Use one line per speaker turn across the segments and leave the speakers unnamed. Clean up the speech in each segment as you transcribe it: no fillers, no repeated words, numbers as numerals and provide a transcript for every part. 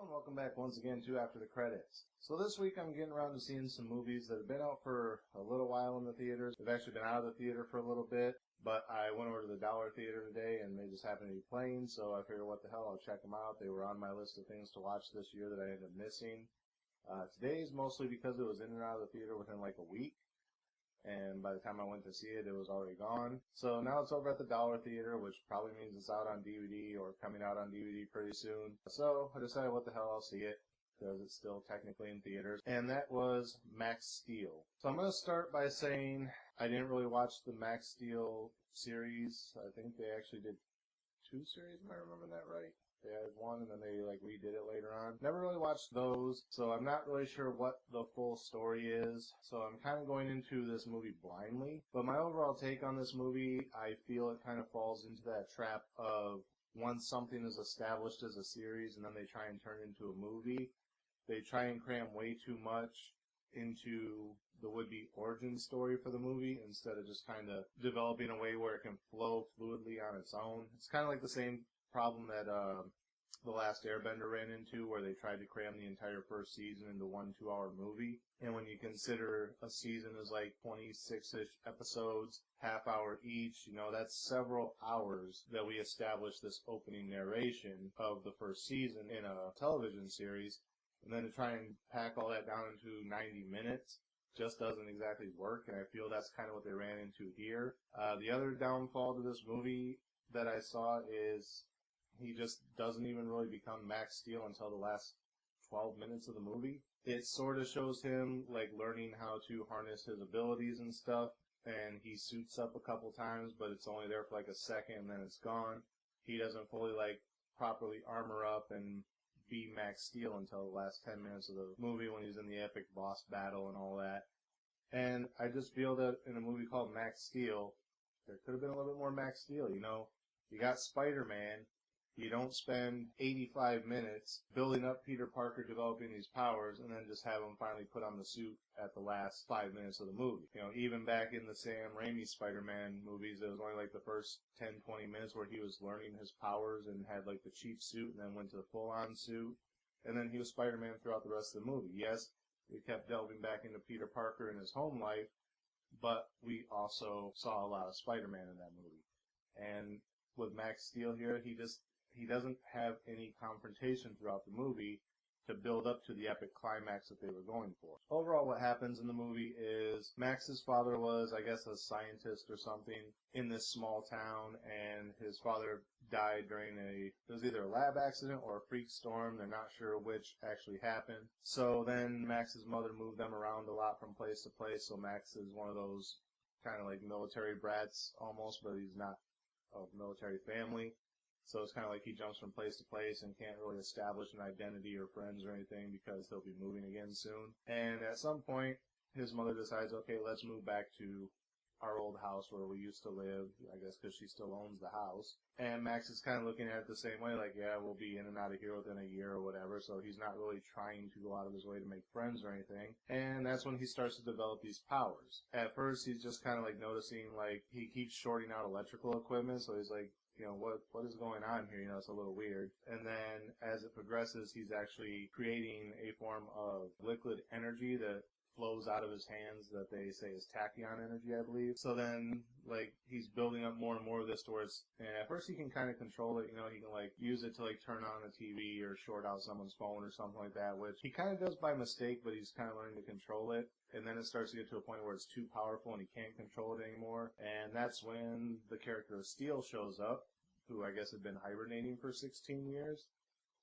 everyone, welcome back once again to After the Credits. So this week I'm getting around to seeing some movies that have been out for a little while in the theaters. They've actually been out of the theater for a little bit, but I went over to the Dollar Theater today and they just happened to be playing, so I figured what the hell, I'll check them out. They were on my list of things to watch this year that I ended up missing. Today's mostly because it was in and out of the theater within like a week. And by the time I went to see it, it was already gone. So now it's over at the Dollar Theater, which probably means it's out on DVD or coming out on DVD pretty soon. So I decided what the hell, I'll see it, because it's still technically in theaters. And that was Max Steel. So I'm going to start by saying I didn't really watch the Max Steel series. I think they actually did 2 series, am I remembering that right? They had 1 and then they redid it later on. Never really watched those, so I'm not really sure what the full story is. So I'm kind of going into this movie blindly. But my overall take on this movie, I feel it kind of falls into that trap of once something is established as a series and then they try and turn it into a movie, they try and cram way too much into the would-be origin story for the movie instead of just kind of developing a way where it can flow fluidly on its own. It's kind of like the same problem that The Last Airbender ran into, where they tried to cram the entire first season into 1 2-hour movie. And when you consider a season is like 26-ish episodes, half hour each, that's several hours that we establish this opening narration of the first season in a television series. And then to try and pack all that down into 90 minutes just doesn't exactly work, and I feel that's kind of what they ran into here. The other downfall to this movie that I saw is he just doesn't even really become Max Steel until the last 12 minutes of the movie. It sort of shows him learning how to harness his abilities and stuff, and he suits up a couple times, but it's only there for a second and then it's gone. He doesn't fully properly armor up and be Max Steel until the last 10 minutes of the movie when he's in the epic boss battle and all that. And I just feel that in a movie called Max Steel, there could have been a little bit more Max Steel, You got Spider-Man. You don't spend 85 minutes building up Peter Parker developing these powers and then just have him finally put on the suit at the last 5 minutes of the movie. Even back in the Sam Raimi Spider-Man movies, it was only the first 10, 20 minutes where he was learning his powers and had the cheap suit and then went to the full-on suit. And then he was Spider-Man throughout the rest of the movie. Yes, we kept delving back into Peter Parker and his home life, but we also saw a lot of Spider-Man in that movie. And with Max Steel here, he doesn't have any confrontation throughout the movie to build up to the epic climax that they were going for. Overall, what happens in the movie is Max's father was, I guess, a scientist or something in this small town, and his father died during it was either a lab accident or a freak storm. They're not sure which actually happened. So then Max's mother moved them around a lot from place to place, so Max is one of those kind of military brats almost, but he's not of military family. So it's kind of he jumps from place to place and can't really establish an identity or friends or anything because he'll be moving again soon. And at some point, his mother decides, okay, let's move back to our old house where we used to live, I guess because she still owns the house. And Max is kind of looking at it the same way, yeah, we'll be in and out of here within a year or whatever, so he's not really trying to go out of his way to make friends or anything. And that's when he starts to develop these powers. At first, he's just kind of noticing, he keeps shorting out electrical equipment, so he's what is going on here? It's a little weird. And then as it progresses, he's actually creating a form of liquid energy that flows out of his hands that they say is tachyon energy, I believe. So then, he's building up more and more of this towards, and at first he can kind of control it, he can, use it to, turn on a TV or short out someone's phone or something like that, which he kind of does by mistake, but he's kind of learning to control it. And then it starts to get to a point where it's too powerful and he can't control it anymore. And that's when the character of Steel shows up, who I guess had been hibernating for 16 years.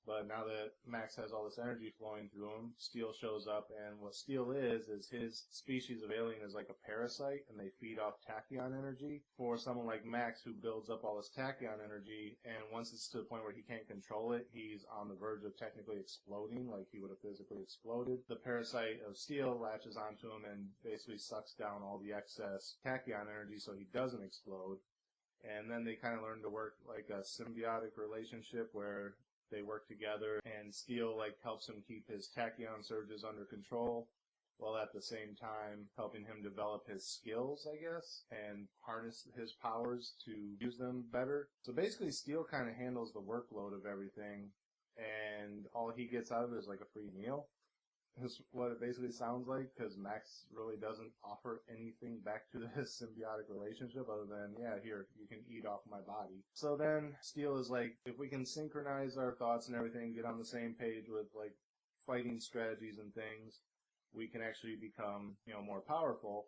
But now that Max has all this energy flowing through him, Steel shows up, and what Steel is his species of alien is like a parasite, and they feed off tachyon energy for someone like Max who builds up all this tachyon energy, and once it's to the point where he can't control it, he's on the verge of technically exploding, like he would have physically exploded. The parasite of Steel latches onto him and basically sucks down all the excess tachyon energy so he doesn't explode. And then they kind of learn to work like a symbiotic relationship where they work together, and Steel helps him keep his tachyon surges under control, while at the same time helping him develop his skills, I guess, and harness his powers to use them better. So basically, Steel kind of handles the workload of everything, and all he gets out of it is like a free meal. Is what it basically sounds like, because Max really doesn't offer anything back to this symbiotic relationship other than, yeah, here, you can eat off my body. So then Steel is like, if we can synchronize our thoughts and everything, get on the same page with like fighting strategies and things, we can actually become, more powerful.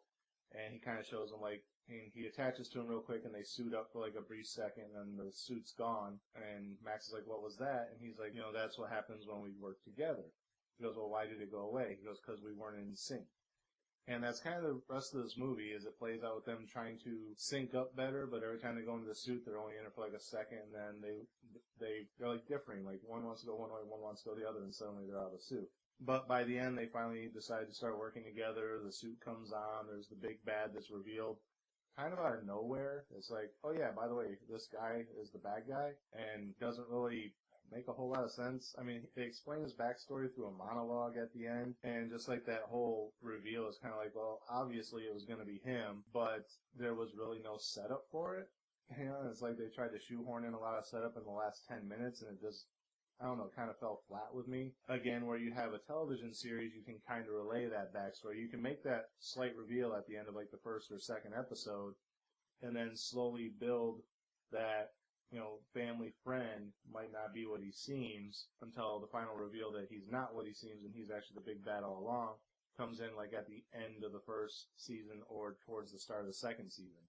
And he kind of shows him like, and he attaches to him real quick and they suit up for like a brief second and then the suit's gone. And Max is like, what was that? And he's like, that's what happens when we work together. He goes, well, why did it go away? He goes, because we weren't in sync. And that's kind of the rest of this movie, is it plays out with them trying to sync up better, but every time they go into the suit, they're only in it for like a second, and then they're like differing. Like one wants to go one way, one wants to go the other, and suddenly they're out of the suit. But by the end, they finally decide to start working together. The suit comes on. There's the big bad that's revealed kind of out of nowhere. It's like, oh yeah, by the way, this guy is the bad guy, and doesn't really make a whole lot of sense. I mean, they explain his backstory through a monologue at the end, and just like that whole reveal is kind of like, well, obviously it was going to be him, but there was really no setup for it. It's like they tried to shoehorn in a lot of setup in the last 10 minutes, and it just, I don't know, kind of fell flat with me. Again, where you have a television series, you can kind of relay that backstory. You can make that slight reveal at the end of like the first or second episode, and then slowly build that family friend might not be what he seems until the final reveal that he's not what he seems and he's actually the big bad all along comes in like at the end of the first season or towards the start of the second season.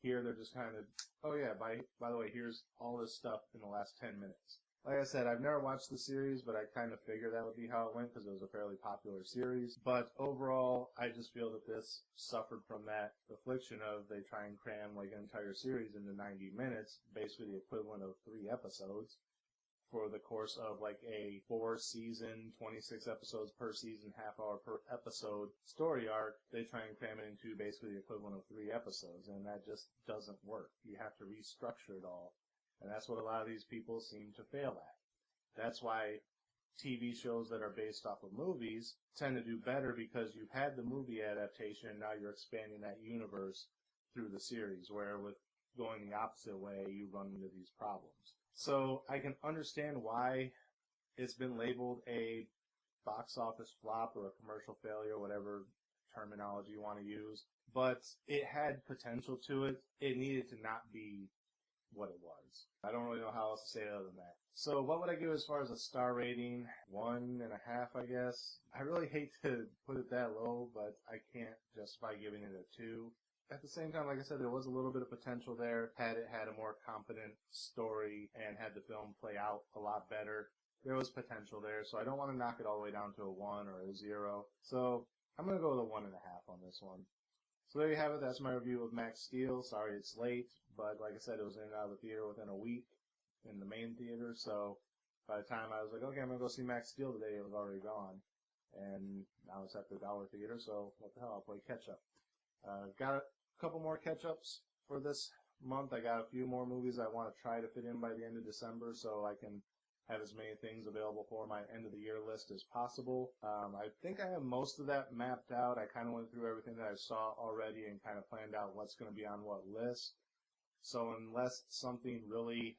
Here they're just kind of, oh yeah, by the way, here's all this stuff in the last 10 minutes. Like I said, I've never watched the series, but I kind of figured that would be how it went because it was a fairly popular series. But overall, I just feel that this suffered from that affliction of they try and cram like an entire series into 90 minutes, basically the equivalent of 3 episodes, for the course of like a 4-season, 26 episodes per season, half-hour per episode story arc. They try and cram it into basically the equivalent of 3 episodes, and that just doesn't work. You have to restructure it all. And that's what a lot of these people seem to fail at. That's why TV shows that are based off of movies tend to do better, because you've had the movie adaptation and now you're expanding that universe through the series, where with going the opposite way, you run into these problems. So I can understand why it's been labeled a box office flop or a commercial failure, whatever terminology you want to use, but it had potential to it. It needed to not be what it was. I don't really know how else to say it other than that. So what would I give as far as a star rating? 1.5, I guess. I really hate to put it that low, but I can't justify giving it a 2. At the same time, like I said, there was a little bit of potential there. Had it had a more competent story and had the film play out a lot better, there was potential there. So I don't want to knock it all the way down to a 1 or a 0. So I'm going to go with a 1.5 on this one. So there you have it. That's my review of Max Steel. Sorry it's late, but like I said, it was in and out of the theater within a week in the main theater. So by the time I was like, okay, I'm going to go see Max Steel today, it was already gone. And now it's at the Dollar Theater, so what the hell, I'll play catch-up. Got a couple more catch-ups for this month. I got a few more movies I want to try to fit in by the end of December so I can have as many things available for my end of the year list as possible. I think I have most of that mapped out. I kind of went through everything that I saw already and kind of planned out what's going to be on what list. So unless something really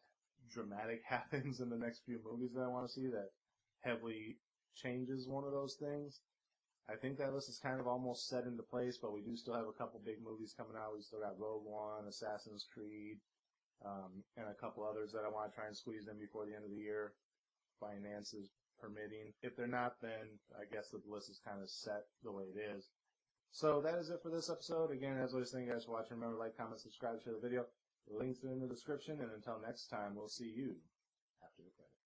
dramatic happens in the next few movies that I want to see that heavily changes one of those things, I think that list is kind of almost set into place, but we do still have a couple big movies coming out. We still got Rogue One, Assassin's Creed, and a couple others that I want to try and squeeze in before the end of the year, finances permitting. If they're not, then I guess the list is kind of set the way it is. So that is it for this episode. Again, as always, thank you guys for watching. Remember, like, comment, subscribe, share the video. The links are in the description, and until next time, we'll see you after the credits.